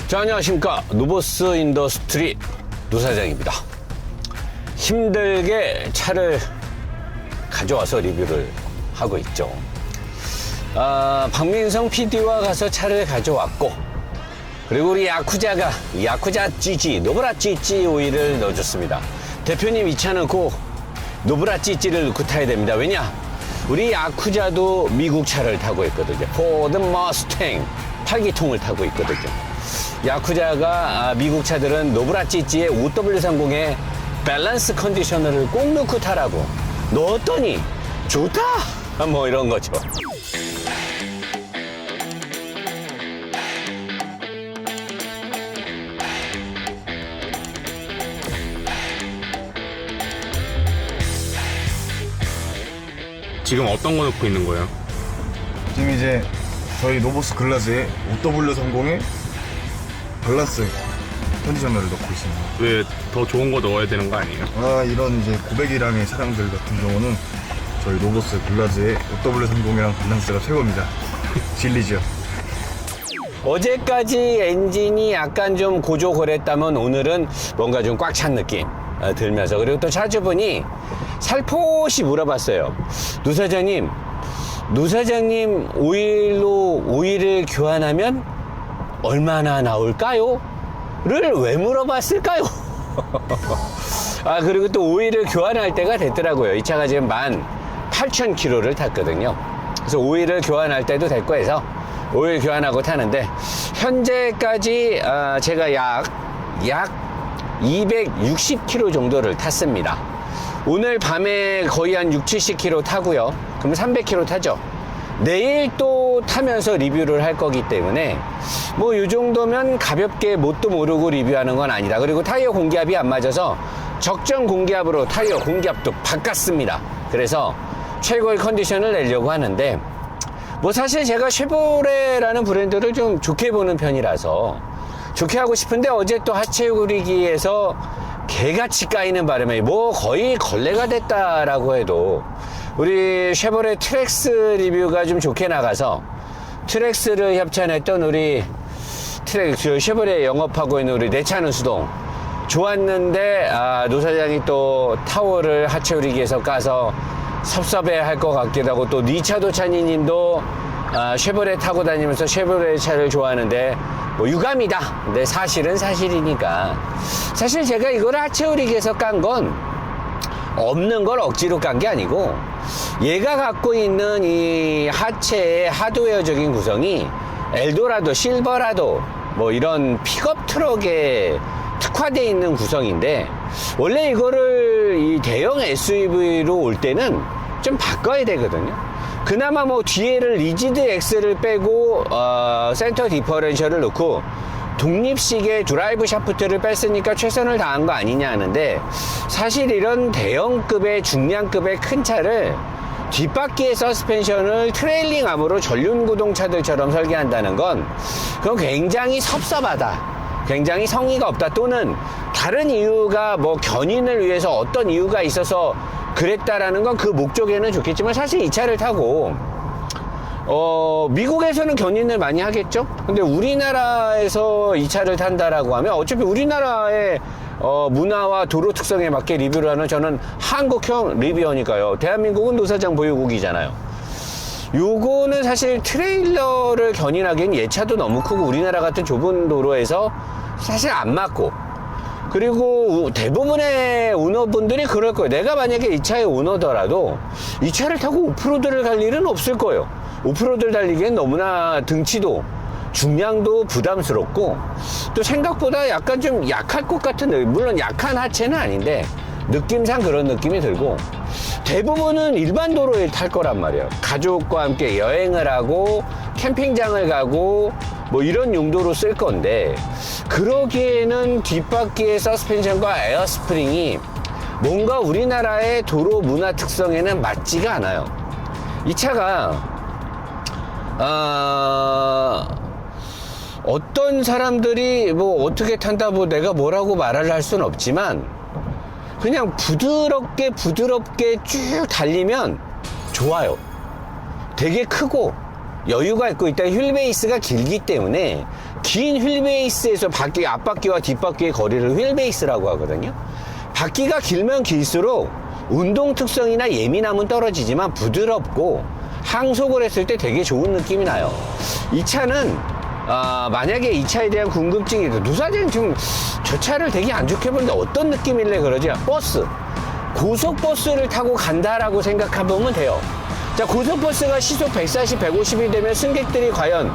자, 안녕하십니까. 누보스 인더스트리 노사장입니다. 힘들게 차를 가져와서 리뷰를 하고 있죠. 박민성 PD와 가서 차를 가져왔고, 그리고 우리 야쿠자가 야쿠자 찌찌 노브라 찌찌 오일을 넣어줬습니다. 대표님, 이 차는 꼭 노브라 찌찌를 넣고 타야 됩니다. 왜냐? 우리 야쿠자도 미국 차를 타고 있거든요. 포드 머스탱 8기통을 타고 있거든요. 야쿠자가 미국 차들은 노브라 찌찌의 5W30에 밸런스 컨디셔너를 꼭 넣고 타라고 넣었더니 좋다! 뭐 이런 거죠. 지금 어떤 거 넣고 있는 거예요? 지금 이제 저희 노보스 글라즈에 5W30에 밸런스 컨디셔너를 넣고 있습니다. 왜 더 좋은 거 넣어야 되는 거 아니에요? 이런 이제 고백이랑의 차량들 같은 경우는 저희 노보스 글라즈에 5W30이랑 밸런스가 최고입니다. 진리죠. 어제까지 엔진이 약간 좀 고조걸했다면 오늘은 뭔가 좀 꽉 찬 느낌 들면서, 그리고 또 차주분이 살포시 물어봤어요. 노사장님 오일로 오일을 교환하면 얼마나 나올까요? 를 왜 물어봤을까요? 그리고 또 오일을 교환할 때가 됐더라고요. 이 차가 지금 18,000km를 탔거든요. 그래서 오일을 교환할 때도 됐고 해서 오일 교환하고 타는데, 현재까지 제가 약 260km 정도를 탔습니다. 오늘 밤에 거의 한 60-70km 타고요. 그럼 300km 타죠. 내일 또 타면서 리뷰를 할 거기 때문에 뭐 이 정도면 가볍게 뭣도 모르고 리뷰하는 건 아니다. 그리고 타이어 공기압이 안 맞아서 적정 공기압으로 타이어 공기압도 바꿨습니다. 그래서 최고의 컨디션을 내려고 하는데, 뭐 사실 제가 쉐보레라는 브랜드를 좀 좋게 보는 편이라서 좋게 하고 싶은데, 어제 또 하체 구리기에서 개같이 까이는 바람에 뭐 거의 걸레가 됐다라고 해도 우리 쉐보레 트랙스 리뷰가 좀 좋게 나가서 트랙스를 협찬했던 우리 쉐보레 영업하고 있는 우리 내 차는 수동 좋았는데, 노사장이 또 타워를 하체 구리기에서 까서 섭섭해 할 것 같기도 하고, 또 니차도 찬이님도 쉐보레 타고 다니면서 쉐보레 차를 좋아하는데 뭐 유감이다. 근데 사실은 사실이니까. 사실 제가 이거를 하체 구리기에서 깐 건 없는 걸 억지로 깐 게 아니고, 얘가 갖고 있는 이 하체의 하드웨어적인 구성이 엘도라도, 실버라도 뭐 이런 픽업 트럭에 특화되어 있는 구성인데, 원래 이거를 이 대형 SUV로 올 때는 좀 바꿔야 되거든요. 그나마 뭐 뒤에를 리지드 엑셀을 빼고 센터 디퍼런셜을 넣고 독립식의 드라이브 샤프트를 뺐으니까 최선을 다한 거 아니냐 하는데, 사실 이런 대형급의 중량급의 큰 차를 뒷바퀴의 서스펜션을 트레일링 암으로 전륜구동 차들처럼 설계한다는 건 그건 굉장히 섭섭하다, 굉장히 성의가 없다, 또는 다른 이유가 뭐 견인을 위해서 어떤 이유가 있어서 그랬다라는 건 그 목적에는 좋겠지만, 사실 이 차를 타고 미국에서는 견인을 많이 하겠죠. 근데 우리나라에서 이 차를 탄다라고 하면 어차피 우리나라의 문화와 도로 특성에 맞게 리뷰를 하는, 저는 한국형 리뷰어니까요. 대한민국은 노사장 보유국이잖아요. 요거는 사실 트레일러를 견인하기엔 얘 차도 너무 크고 우리나라 같은 좁은 도로에서 사실 안 맞고, 그리고 대부분의 오너분들이 그럴 거예요. 내가 만약에 이 차의 오너더라도 이 차를 타고 오프로드를 갈 일은 없을 거예요. 오프로드를 달리기엔 너무나 등치도 중량도 부담스럽고, 또 생각보다 약간 좀 약할 것 같은, 물론 약한 하체는 아닌데 느낌상 그런 느낌이 들고, 대부분은 일반 도로에 탈 거란 말이에요. 가족과 함께 여행을 하고 캠핑장을 가고 뭐 이런 용도로 쓸 건데, 그러기에는 뒷바퀴의 서스펜션과 에어스프링이 뭔가 우리나라의 도로 문화 특성에는 맞지가 않아요. 이 차가 어떤 사람들이 뭐 어떻게 탄다, 뭐 내가 뭐라고 말을 할 수는 없지만, 그냥 부드럽게 쭉 달리면 좋아요. 되게 크고 여유가 있고 일단 휠베이스가 길기 때문에 긴 휠베이스에서 앞바퀴와 뒷바퀴의 거리를 휠베이스라고 하거든요. 바퀴가 길면 길수록 운동 특성이나 예민함은 떨어지지만 부드럽고 항속을 했을 때 되게 좋은 느낌이 나요. 이 차는 만약에 이 차에 대한 궁금증이 있다. 누사장 지금 저 차를 되게 안 좋게 보는데 어떤 느낌일래 그러지? 버스, 고속버스를 타고 간다라고 생각해보면 돼요. 자, 고속버스가 시속 140, 150이 되면 승객들이 과연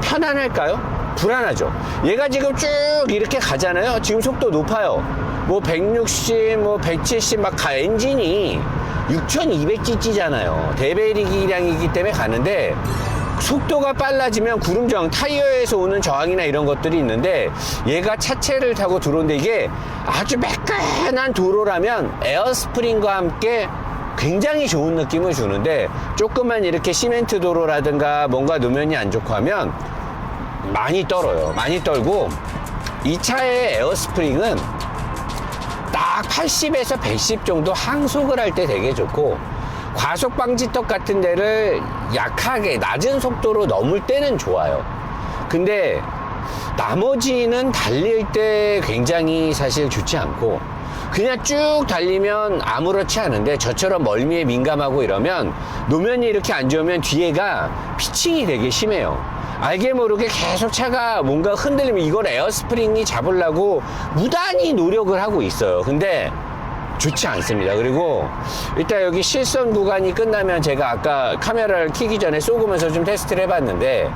편안할까요? 불안하죠. 얘가 지금 쭉 이렇게 가잖아요. 지금 속도 높아요. 뭐 160, 뭐 170 막 엔진이 6200cc잖아요. 대배기량이기 때문에 가는데 속도가 빨라지면 구름 저항, 타이어에서 오는 저항이나 이런 것들이 있는데 얘가 차체를 타고 들어오는데 이게 아주 매끈한 도로라면 에어스프링과 함께 굉장히 좋은 느낌을 주는데 조금만 이렇게 시멘트 도로라든가 뭔가 노면이 안 좋고 하면 많이 떨어요. 많이 떨고 이 차의 에어스프링은 딱 80에서 110 정도 항속을 할 때 되게 좋고 과속 방지턱 같은 데를 약하게 낮은 속도로 넘을 때는 좋아요. 근데 나머지는 달릴 때 굉장히 사실 좋지 않고 그냥 쭉 달리면 아무렇지 않은데 저처럼 멀미에 민감하고 이러면 노면이 이렇게 안 좋으면 뒤에가 피칭이 되게 심해요. 알게 모르게 계속 차가 뭔가 흔들리면 이걸 에어스프링이 잡으려고 무단히 노력을 하고 있어요. 근데 좋지 않습니다. 그리고 일단 여기 실선 구간이 끝나면 제가 아까 카메라를 켜기 전에 쏘고면서 좀 테스트를 해봤는데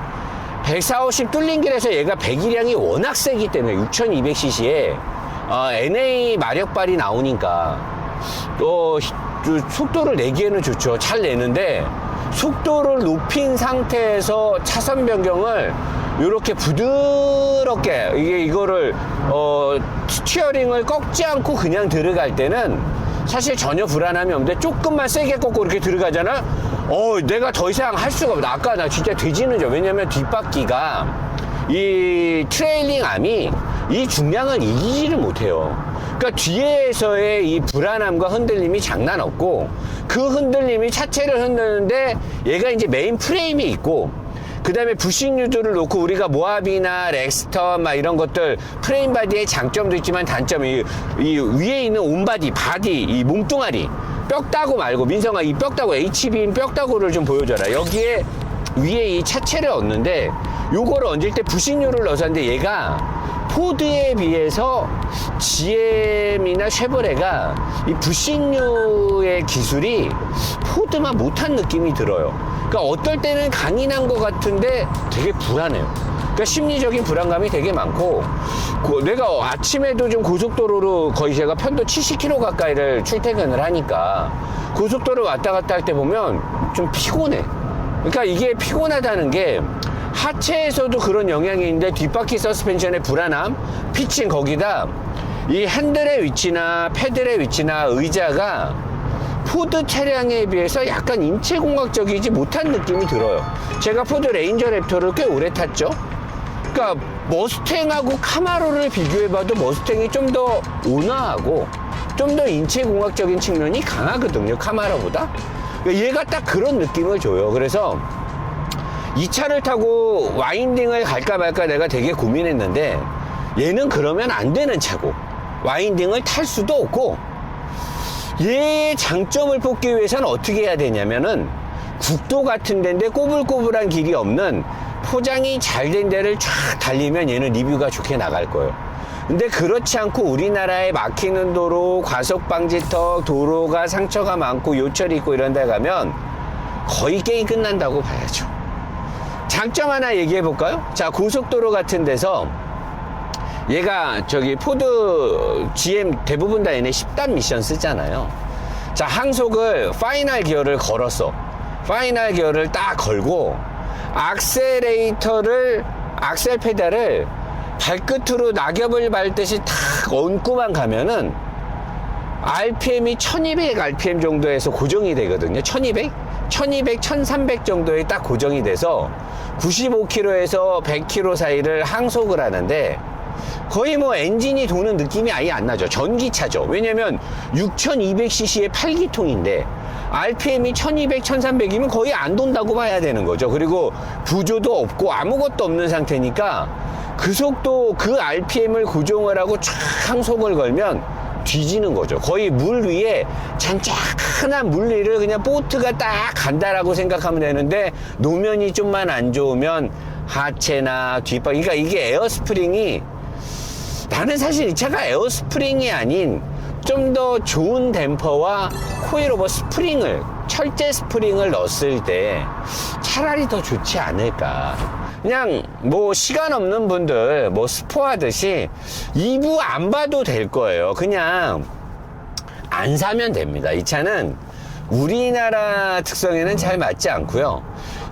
140, 50 뚫린 길에서 얘가 배기량이 워낙 세기 때문에 6200cc에 NA 마력발이 나오니까 속도를 내기에는 좋죠. 잘 내는데 속도를 높인 상태에서 차선 변경을 이렇게 부드럽게 이거를 스티어링을 꺾지 않고 그냥 들어갈 때는 사실 전혀 불안함이 없는데 조금만 세게 꺾고 이렇게 들어가잖아. 내가 더 이상 할 수가 없다. 아까 나 진짜 뒤지는 줄. 왜냐면 뒷바퀴가 이 트레일링 암이 이 중량을 이기지를 못해요. 그러니까 뒤에서의 이 불안함과 흔들림이 장난 없고 그 흔들림이 차체를 흔드는데 얘가 이제 메인 프레임이 있고 그 다음에 부식 유도를 놓고 우리가 모하비나 렉스턴 막 이런 것들 프레임 바디의 장점도 있지만 단점이 이 위에 있는 온바디, 바디, 이 몸뚱아리 뼈다구 말고 민성아 이 뼈다구 HB인 뼈다구를 좀 보여줘라. 여기에 위에 이 차체를 얻는데 요거를 얹을 때 부식류를 넣어서 하는데 얘가 포드에 비해서 GM이나 쉐보레가 이 부식류의 기술이 포드만 못한 느낌이 들어요. 그러니까 어떨 때는 강인한 것 같은데 되게 불안해요. 그러니까 심리적인 불안감이 되게 많고 내가 아침에도 좀 고속도로로 거의 제가 편도 70km 가까이를 출퇴근을 하니까 고속도로 왔다 갔다 할 때 보면 좀 피곤해. 그러니까 이게 피곤하다는 게 하체에서도 그런 영향이 있는데 뒷바퀴 서스펜션의 불안함, 피칭 거기다 이 핸들의 위치나 패들의 위치나 의자가 포드 차량에 비해서 약간 인체공학적이지 못한 느낌이 들어요. 제가 포드 레인저 랩터를 꽤 오래 탔죠. 그러니까 머스탱하고 카마로를 비교해봐도 머스탱이 좀 더 온화하고 좀 더 인체공학적인 측면이 강하거든요. 카마로보다. 그러니까 얘가 딱 그런 느낌을 줘요. 그래서 이 차를 타고 와인딩을 갈까 말까 내가 되게 고민했는데 얘는 그러면 안 되는 차고 와인딩을 탈 수도 없고 얘의 장점을 뽑기 위해서는 어떻게 해야 되냐면은 국도 같은 데인데 꼬불꼬불한 길이 없는 포장이 잘 된 데를 쫙 달리면 얘는 리뷰가 좋게 나갈 거예요. 근데 그렇지 않고 우리나라에 막히는 도로, 과속방지턱, 도로가 상처가 많고 요철이 있고 이런 데 가면 거의 게임 끝난다고 봐야죠. 장점 하나 얘기해 볼까요? 자, 고속도로 같은 데서 얘가 저기 포드 GM 대부분 다 얘네 10단 미션 쓰잖아요. 자, 항속을 파이널 기어를 걸었어. 파이널 기어를 딱 걸고 악셀 페달을 발끝으로 낙엽을 밟듯이 탁 얹고만 가면은 RPM이 1200 RPM 정도에서 고정이 되거든요. 1200, 1300 정도에 딱 고정이 돼서 95km에서 100km 사이를 항속을 하는데 거의 뭐 엔진이 도는 느낌이 아예 안 나죠. 전기차죠. 왜냐면 6200cc의 8기통인데 RPM이 1200, 1300이면 거의 안 돈다고 봐야 되는 거죠. 그리고 부조도 없고 아무것도 없는 상태니까 그 속도, 그 RPM을 고정을 하고 쫙 항속을 걸면 뒤지는 거죠. 거의 물 위에 잔뜩한 물 위를 그냥 보트가 딱 간다라고 생각하면 되는데, 노면이 좀만 안 좋으면 하체나 뒷바, 그러니까 이게 에어스프링이, 나는 사실 이 차가 에어스프링이 아닌 좀 더 좋은 댐퍼와 코일오버 스프링을, 철제 스프링을 넣었을 때 차라리 더 좋지 않을까. 그냥 뭐 시간 없는 분들 뭐 스포하듯이 2부 안 봐도 될 거예요. 그냥 안 사면 됩니다. 이 차는 우리나라 특성에는 잘 맞지 않고요.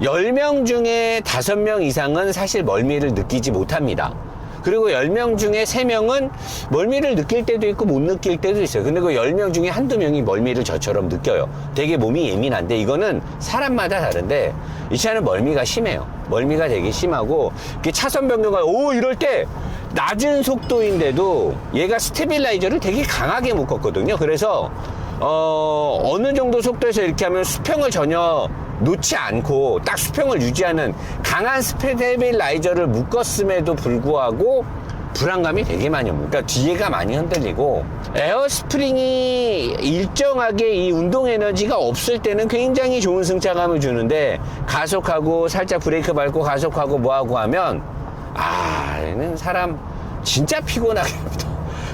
10명 중에 5명 이상은 사실 멀미를 느끼지 못합니다. 그리고 10명 중에 3명은 멀미를 느낄 때도 있고 못 느낄 때도 있어요. 근데 그 10명 중에 한두 명이 멀미를 저처럼 느껴요. 되게 몸이 예민한데, 이거는 사람마다 다른데 이 차는 멀미가 심해요. 멀미가 되게 심하고, 이렇게 차선 변경가 이럴 때 낮은 속도인데도 얘가 스테빌라이저를 되게 강하게 묶었거든요. 그래서 어느 정도 속도에서 이렇게 하면 수평을 전혀 놓지 않고 딱 수평을 유지하는 강한 스테빌라이저를 묶었음에도 불구하고 불안감이 되게 많이 옵니다. 그러니까 뒤에가 많이 흔들리고, 에어스프링이 일정하게 이 운동 에너지가 없을 때는 굉장히 좋은 승차감을 주는데, 가속하고 살짝 브레이크 밟고 가속하고 뭐하고 하면 얘는 사람 진짜 피곤하게 합니다.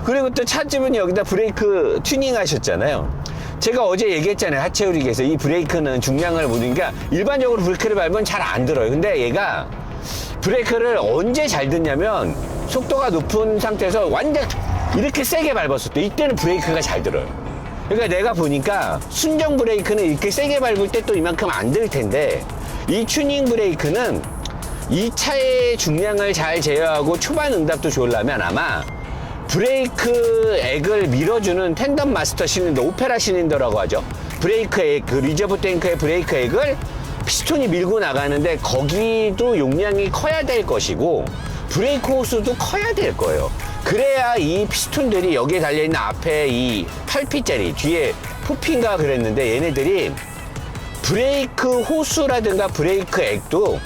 그리고 또 차주분이 여기다 브레이크 튜닝 하셨잖아요. 제가 어제 얘기했잖아요. 하체 우리에서 이 브레이크는 중량을 모르니까 일반적으로 브레이크를 밟으면 잘 안 들어요. 근데 얘가 브레이크를 언제 잘 듣냐면, 속도가 높은 상태에서 완전 이렇게 세게 밟았을 때, 이때는 브레이크가 잘 들어요. 그러니까 내가 보니까 순정 브레이크는 이렇게 세게 밟을 때 또 이만큼 안 들 텐데, 이 튜닝 브레이크는 이 차의 중량을 잘 제어하고 초반 응답도 좋으려면 아마 브레이크 액을 밀어주는 텐덤 마스터 실린더, 오페라 실린더라고 하죠. 브레이크 액, 그 리저브 탱크의 브레이크 액을 피스톤이 밀고 나가는데 거기도 용량이 커야 될 것이고, 브레이크 호스도 커야 될 거예요. 그래야 이 피스톤들이 여기에 달려있는 앞에 이 8P짜리, 뒤에 4P인가 그랬는데, 얘네들이 브레이크 호스라든가 브레이크 액도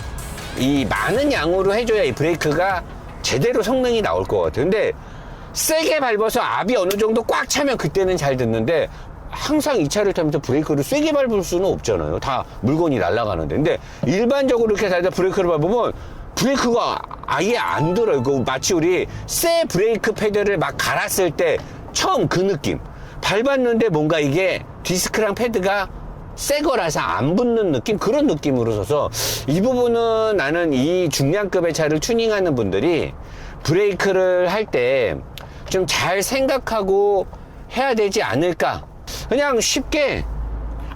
이 많은 양으로 해줘야 이 브레이크가 제대로 성능이 나올 것 같아요. 근데 세게 밟아서 압이 어느 정도 꽉 차면 그때는 잘 듣는데, 항상 이 차를 타면서 브레이크를 세게 밟을 수는 없잖아요. 다 물건이 날아가는데. 근데 일반적으로 이렇게 달다 브레이크를 밟으면 브레이크가 아예 안 들어요. 그 마치 우리 새 브레이크 패드를 막 갈았을 때 처음 그 느낌. 밟았는데 뭔가 이게 디스크랑 패드가 새 거라서 안 붙는 느낌? 그런 느낌으로 서서, 이 부분은 나는 이 중량급의 차를 튜닝하는 분들이 브레이크를 할 때 좀 잘 생각하고 해야 되지 않을까. 그냥 쉽게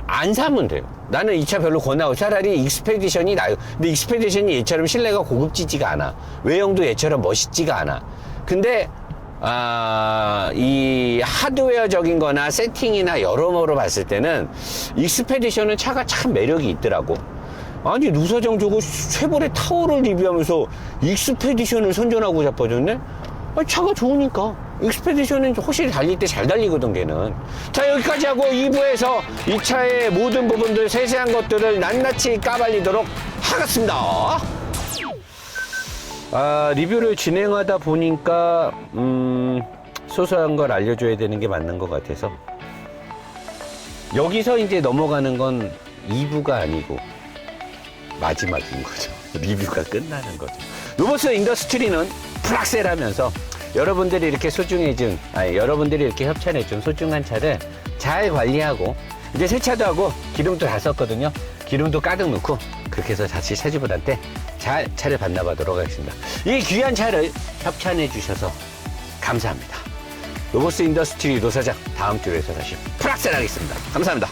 안 사면 돼요. 나는 이 차 별로 권하고, 차라리 익스페디션이 나요. 근데 익스페디션이 얘처럼 실내가 고급지지가 않아. 외형도 얘처럼 멋있지가 않아. 근데 이 하드웨어적인 거나 세팅이나 여러모로 봤을 때는 익스페디션은 차가 참 매력이 있더라고. 아니, 누사정 주고 쉐보레 타오를 리뷰하면서 익스페디션을 선전하고 자빠졌네? 차가 좋으니까. 익스페디션은 확실히 달릴 때 잘 달리거든, 걔는. 자, 여기까지 하고 2부에서 이 차의 모든 부분들, 세세한 것들을 낱낱이 까발리도록 하겠습니다. 리뷰를 진행하다 보니까 소소한 걸 알려줘야 되는 게 맞는 것 같아서, 여기서 이제 넘어가는 건 2부가 아니고 마지막인 거죠. 리뷰가 끝나는 거죠. 로버스 인더스트리는 풀악셀 하면서 여러분들이 이렇게 소중해준, 여러분들이 이렇게 협찬해준 소중한 차를 잘 관리하고, 이제 세차도 하고 기름도 다 썼거든요. 기름도 가득 넣고 그렇게 해서 다시 차주분한테 잘 차를 반납하도록 하겠습니다. 이 귀한 차를 협찬해 주셔서 감사합니다. 로버스 인더스트리 노사장, 다음 주에서 다시 풀악셀 하겠습니다. 감사합니다.